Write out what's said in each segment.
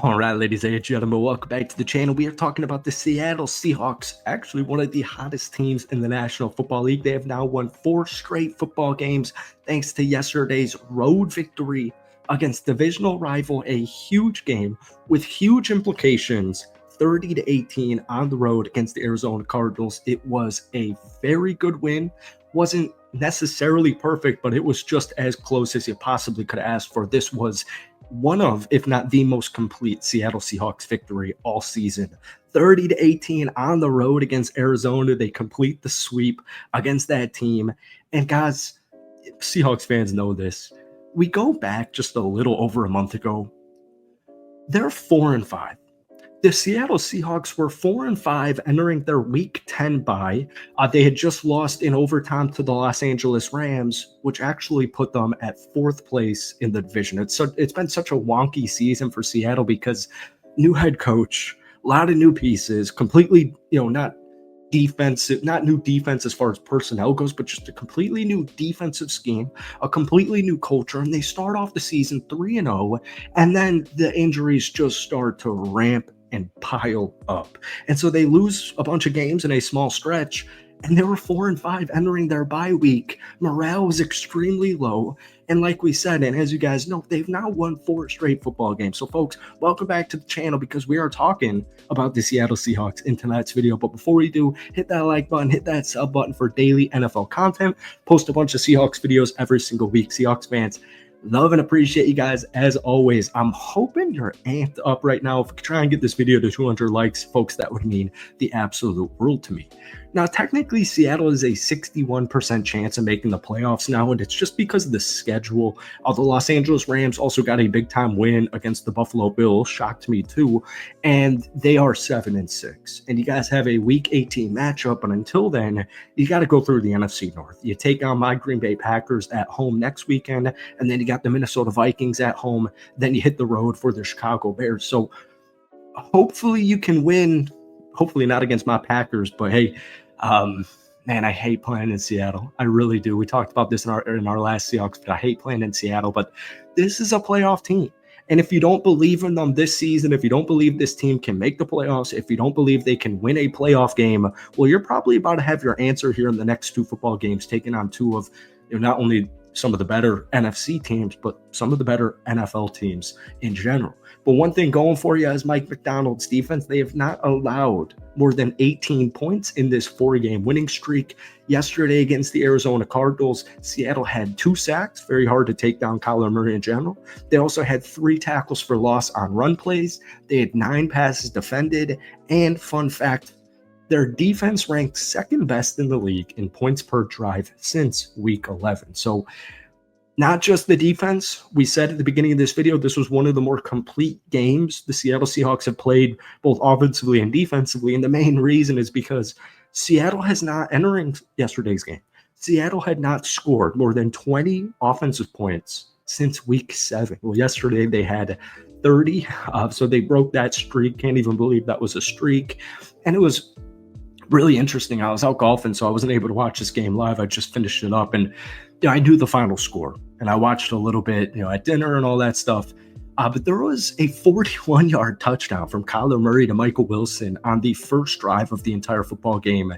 All right, ladies and gentlemen, welcome back to the channel. We are talking about the Seattle Seahawks, actually one of the hottest teams in the National Football League. They have now won 4 straight football games thanks to yesterday's road victory against divisional rival, a huge game with huge implications. 30-18 on the road against the Arizona Cardinals. It was a very good win. Wasn't necessarily perfect, but it was just as close as you possibly could ask for. This was one of, if not the most complete Seattle Seahawks victory all season. 30-18 on the road against Arizona. They complete the sweep against that team. And guys, Seahawks fans know this. We go back just a little over a month ago. They're 4-5. The Seattle Seahawks were 4-5 entering their Week 10 bye. They had just lost in overtime to the Los Angeles Rams, which actually put them at 4th place in the division. It's been such a wonky season for Seattle because new head coach, a lot of new pieces, completely, not new defense as far as personnel goes, but just a completely new defensive scheme, a completely new culture. And they start off the season 3-0, and then the injuries just start to ramp and pile up. And so they lose a bunch of games in a small stretch, and they were 4-5 entering their bye week. Morale was extremely low. And like we said, and as you guys know, they've now won 4 straight football games. So folks, welcome back to the channel because we are talking about the Seattle Seahawks in tonight's video. But before we do, hit that like button, hit that sub button for daily NFL content. Post a bunch of Seahawks videos every single week. Seahawks fans, love and appreciate you guys as always. I'm hoping you're amped up right now. If we could try and get this video to 200 likes, folks, that would mean the absolute world to me. Now, technically, Seattle is a 61% chance of making the playoffs now, and it's just because of the schedule. The Los Angeles Rams also got a big-time win against the Buffalo Bills, shocked me too, and they are 7-6. And you guys have a Week 18 matchup, but until then, you got to go through the NFC North. You take on my Green Bay Packers at home next weekend, and then you got the Minnesota Vikings at home. Then you hit the road for the Chicago Bears. So hopefully you can win. Hopefully not against my Packers, but hey, man, I hate playing in Seattle. I really do. We talked about this in our last Seahawks, but I hate playing in Seattle. But this is a playoff team. And if you don't believe in them this season, if you don't believe this team can make the playoffs, if you don't believe they can win a playoff game, well, you're probably about to have your answer here in the next 2 football games, taking on 2 of not only some of the better NFC teams, but some of the better NFL teams in general. But one thing going for you is Mike Macdonald's defense. They have not allowed more than 18 points in this 4-game winning streak. Yesterday against the Arizona Cardinals, Seattle had 2 sacks, very hard to take down Kyler Murray in general. They also had 3 tackles for loss on run plays. They had 9 passes defended. And fun fact, their defense ranked 2nd best in the league in points per drive since Week 11. So not just the defense. We said at the beginning of this video, this was one of the more complete games the Seattle Seahawks have played, both offensively and defensively. And the main reason is because Seattle has not, entering yesterday's game, Seattle had not scored more than 20 offensive points since Week 7. Well, yesterday they had 30, so they broke that streak. Can't even believe that was a streak. And it was really interesting. I was out golfing, so I wasn't able to watch this game live. I just finished it up, and I knew the final score, and I watched a little bit, at dinner and all that stuff. But there was a 41-yard touchdown from Kyler Murray to Michael Wilson on the first drive of the entire football game.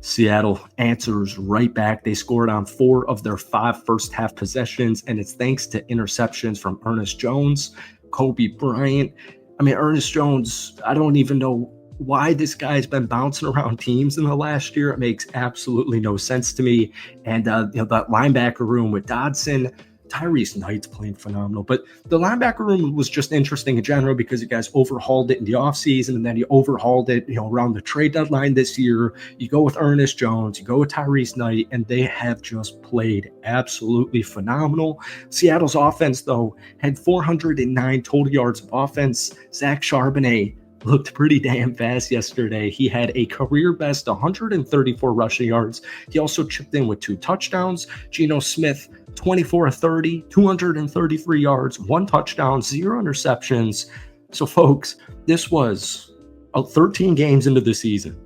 Seattle answers right back. They scored on 4 of their 5 first-half possessions, and it's thanks to interceptions from Ernest Jones, Kobe Bryant. I mean, Ernest Jones, I don't even know why this guy's been bouncing around teams in the last year. It makes absolutely no sense to me. And that linebacker room with Dodson, Tyrese Knight's playing phenomenal. But the linebacker room was just interesting in general because you guys overhauled it in the offseason, and then you overhauled it around the trade deadline this year. You go with Ernest Jones, you go with Tyrese Knight, and they have just played absolutely phenomenal. Seattle's offense, though, had 409 total yards of offense. Zach Charbonnet looked pretty damn fast yesterday. He had a career best 134 rushing yards. He also chipped in with 2 touchdowns. Geno Smith, 24-30, 233 yards, 1 touchdown, 0 interceptions. So folks, this was 13 games into the season.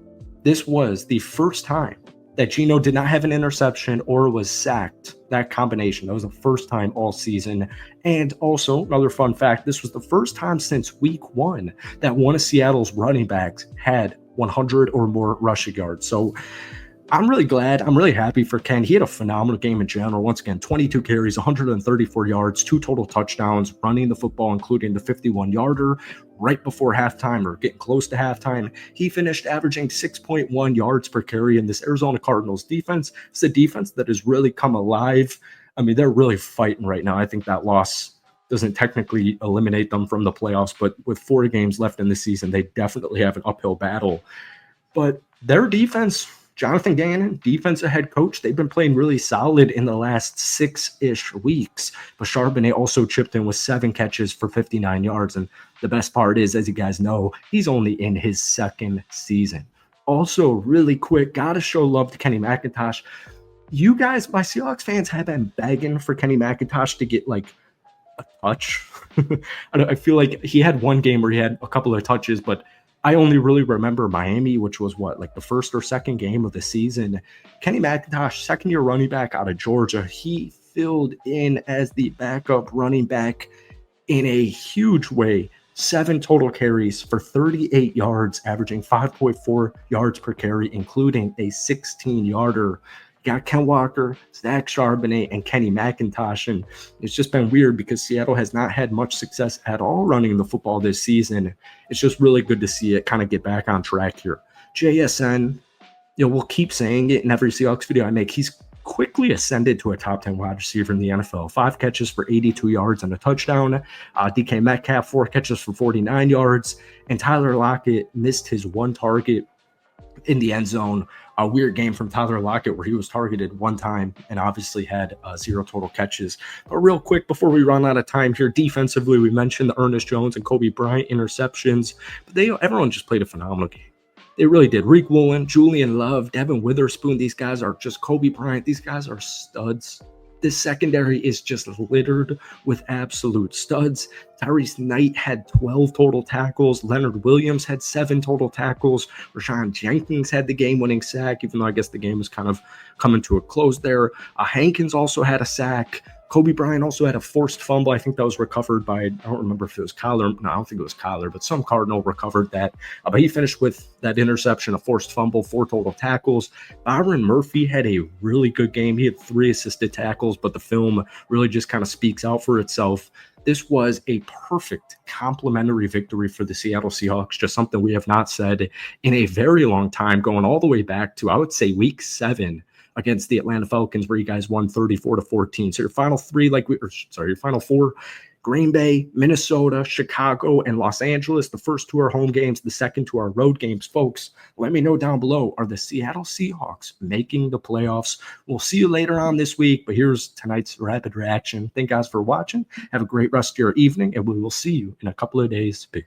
This was the first time that Geno did not have an interception or was sacked. That combination, that was the first time all season. And also, another fun fact, this was the first time since week 1 that one of Seattle's running backs had 100 or more rushing yards. So I'm really glad. I'm really happy for Ken. He had a phenomenal game in general. Once again, 22 carries, 134 yards, 2 total touchdowns, running the football, including the 51-yarder right before halftime or getting close to halftime. He finished averaging 6.1 yards per carry in this Arizona Cardinals defense. It's a defense that has really come alive. I mean, they're really fighting right now. I think that loss doesn't technically eliminate them from the playoffs, but with 4 games left in the season, they definitely have an uphill battle. But their defense, Jonathan Gannon, defensive head coach, they've been playing really solid in the last 6-ish weeks. But Charbonnet also chipped in with 7 catches for 59 yards. And the best part is, as you guys know, he's only in his 2nd season. Also, really quick, got to show love to Kenny McIntosh. You guys, my Seahawks fans, have been begging for Kenny McIntosh to get like a touch. I feel like he had one game where he had a couple of touches, but I only really remember Miami, which was like the first or second game of the season. Kenny McIntosh, second-year running back out of Georgia, he filled in as the backup running back in a huge way. 7 total carries for 38 yards, averaging 5.4 yards per carry, including a 16-yarder. Got Ken Walker, Zach Charbonnet, and Kenny McIntosh. And it's just been weird because Seattle has not had much success at all running the football this season. It's just really good to see it kind of get back on track here. JSN, we'll keep saying it in every Seahawks video I make. He's quickly ascended to a top 10 wide receiver in the NFL. 5 catches for 82 yards and a touchdown. DK Metcalf, 4 catches for 49 yards. And Tyler Lockett missed his 1 target in the end zone. A weird game from Tyler Lockett where he was targeted 1 time and obviously had 0 total catches. But real quick, before we run out of time here, defensively, we mentioned the Ernest Jones and Kobe Bryant interceptions, but everyone just played a phenomenal game. They really did. Reek Woolen, Julian Love, Devin Witherspoon, these guys are just Kobe Bryant. These guys are studs. This secondary is just littered with absolute studs. Tyrese Knight had 12 total tackles. Leonard Williams had 7 total tackles. Rashawn Jenkins had the game-winning sack, even though I guess the game was kind of coming to a close there. Hankins also had a sack. Kobe Bryant also had a forced fumble. I think that was recovered by, I don't remember if it was Kyler. No, I don't think it was Kyler, but some Cardinal recovered that. But he finished with that interception, a forced fumble, 4 total tackles. Byron Murphy had a really good game. He had 3 assisted tackles, but the film really just kind of speaks out for itself. This was a perfect complimentary victory for the Seattle Seahawks, just something we have not said in a very long time, going all the way back to, I would say, week 7 against the Atlanta Falcons, where you guys won 34-14. So your final 3, your final 4, Green Bay, Minnesota, Chicago, and Los Angeles. The first 2 are home games. The second 2 are road games. Folks, let me know down below, are the Seattle Seahawks making the playoffs? We'll see you later on this week, but here's tonight's rapid reaction. Thank you guys for watching. Have a great rest of your evening, and we will see you in a couple of days. Peace.